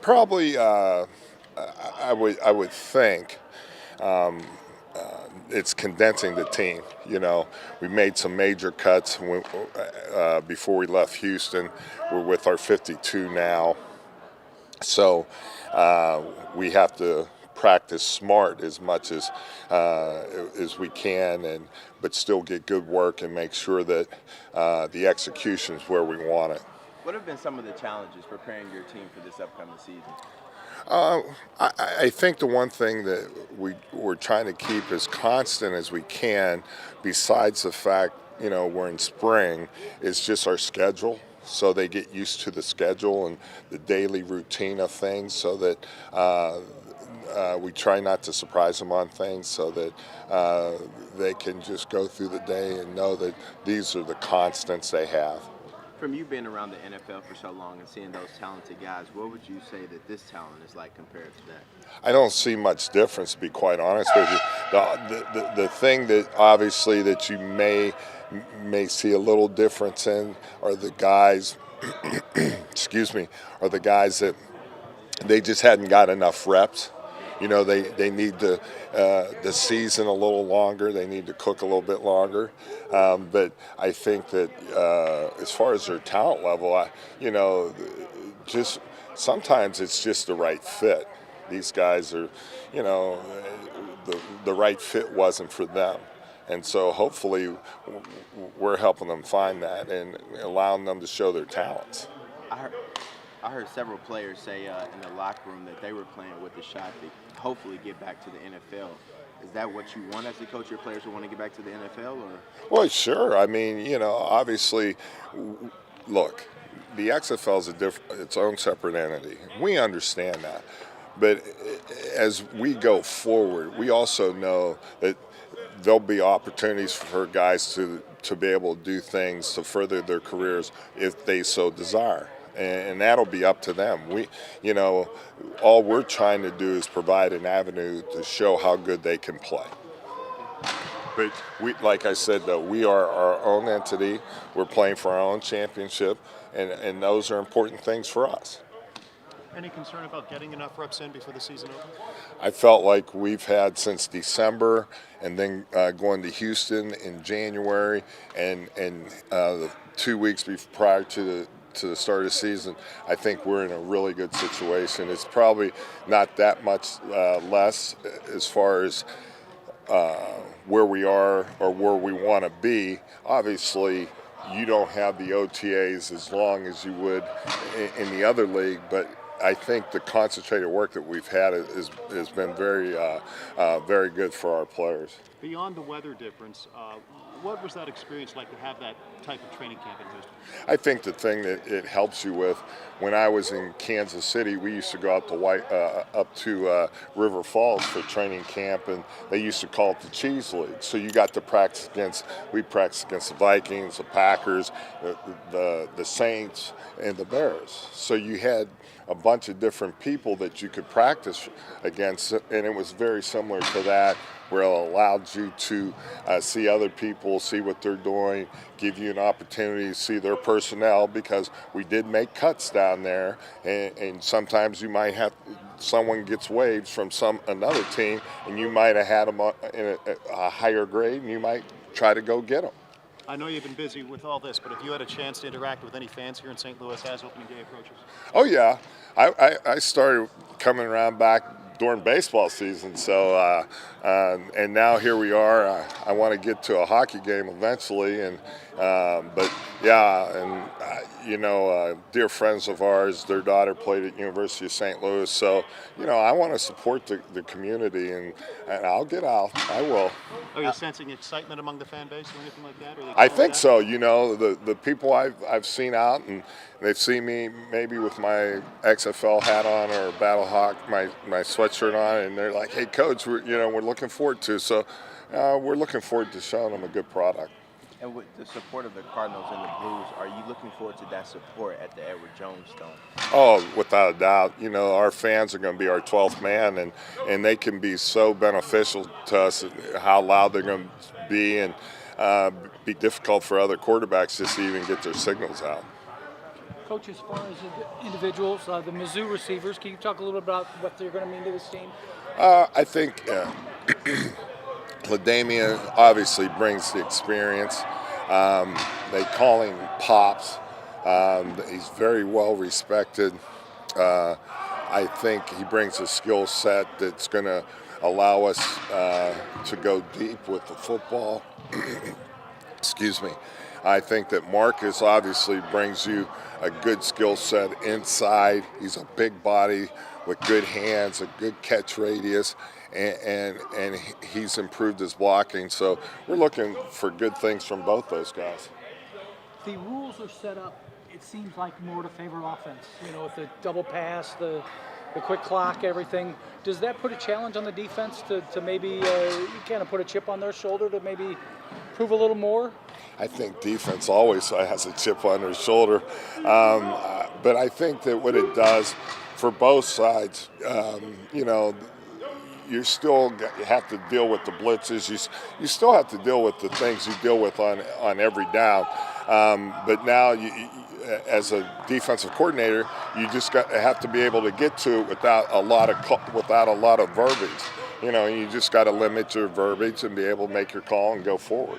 Probably, I would think it's condensing the team. We made some major cuts before we left Houston. We're with our 52 now, so we have to practice smart as much as we can, but still get good work and make sure that the execution is where we want it. What have been some of the challenges preparing your team for this upcoming season? I think the one thing that we're trying to keep as constant as we can, besides the fact we're in spring, is just our schedule. So they get used to the schedule and the daily routine of things, so that we try not to surprise them on things, so that they can just go through the day and know that these are the constants they have. From you being around the NFL for so long and seeing those talented guys, what would you say that this talent is like compared to that? I don't see much difference, to be quite honest with you. The thing that obviously that you may see a little difference in are the guys, excuse me, are the guys that they just hadn't got enough reps. They need the season a little longer. They need to cook a little bit longer. But I think that as far as their talent level, just sometimes it's just the right fit. These guys are, the right fit wasn't for them. And so hopefully we're helping them find that and allowing them to show their talents. I heard several players say in the locker room that they were playing with the shot to hopefully get back to the NFL. Is that what you want as a coach? Your players will want to get back to the NFL, or? Well, sure. I mean, obviously, look, the XFL is its own separate entity. We understand that. But as we go forward, we also know that there'll be opportunities for guys to be able to do things to further their careers if they so desire. And that'll be up to them. All we're trying to do is provide an avenue to show how good they can play. But like I said, though, we are our own entity. We're playing for our own championship, and those are important things for us. Any concern about getting enough reps in before the season opens? I felt like we've had since December, and then going to Houston in January, and the 2 weeks prior to the start of the season, I think we're in a really good situation. It's probably not that much less as far as where we are or where we want to be. Obviously, you don't have the OTAs as long as you would in the other league, but I think the concentrated work that we've had has been very good for our players. Beyond the weather difference, what was that experience like to have that type of training camp in Houston? I think the thing that it helps you with, when I was in Kansas City, we used to go out to River Falls for training camp, and they used to call it the Cheese League. So you got to we practiced against the Vikings, the Packers, the Saints, and the Bears. So you had a bunch of different people that you could practice against, and it was very similar to that, where it allowed you to see other people, see what they're doing, give you an opportunity to see their personnel, because we did make cuts down there, and sometimes you might have someone gets waived from another team, and you might have had them in a higher grade, and you might try to go get them. I know you've been busy with all this, but if you had a chance to interact with any fans here in St. Louis as opening day approaches? Oh, yeah. I started coming around back during baseball season, so and now here we are. I want to get to a hockey game eventually, and but yeah, and dear friends of ours, their daughter played at University of St. Louis, so I want to support the community, and I'll get out. I will. Are you sensing excitement among the fan base or anything like that? I think so. The people I've seen out, and they've seen me maybe with my XFL hat on or BattleHawk, my sweatshirt on, and they're like, "Hey, Coach, we're looking forward to." So we're looking forward to showing them a good product. And with the support of the Cardinals and the Blues, are you looking forward to that support at the Edward Jones Dome? Oh, without a doubt. Our fans are going to be our 12th man, and they can be so beneficial to us, how loud they're going to be, and be difficult for other quarterbacks just to even get their signals out. Coach, as far as the individuals, the Mizzou receivers, can you talk a little bit about what they're going to mean to this team? I think LaDamian obviously brings the experience. They call him Pops. He's very well respected. I think he brings a skill set that's going to allow us to go deep with the football. Excuse me. I think that Marcus obviously brings you a good skill set inside. He's a big body with good hands, a good catch radius, and he's improved his blocking. So we're looking for good things from both those guys. The rules are set up, it seems like, more to favor offense. You know, with the double pass, the quick clock, everything. Does that put a challenge on the defense to maybe kind of put a chip on their shoulder to maybe prove a little more? I think defense always has a chip on their shoulder. But I think that what it does for both sides, you know, you still have to deal with the blitzes. You still have to deal with the things you deal with on every down. But now, as a defensive coordinator, you just have to be able to get to it without a lot of verbiage. You know, you just got to limit your verbiage and be able to make your call and go forward.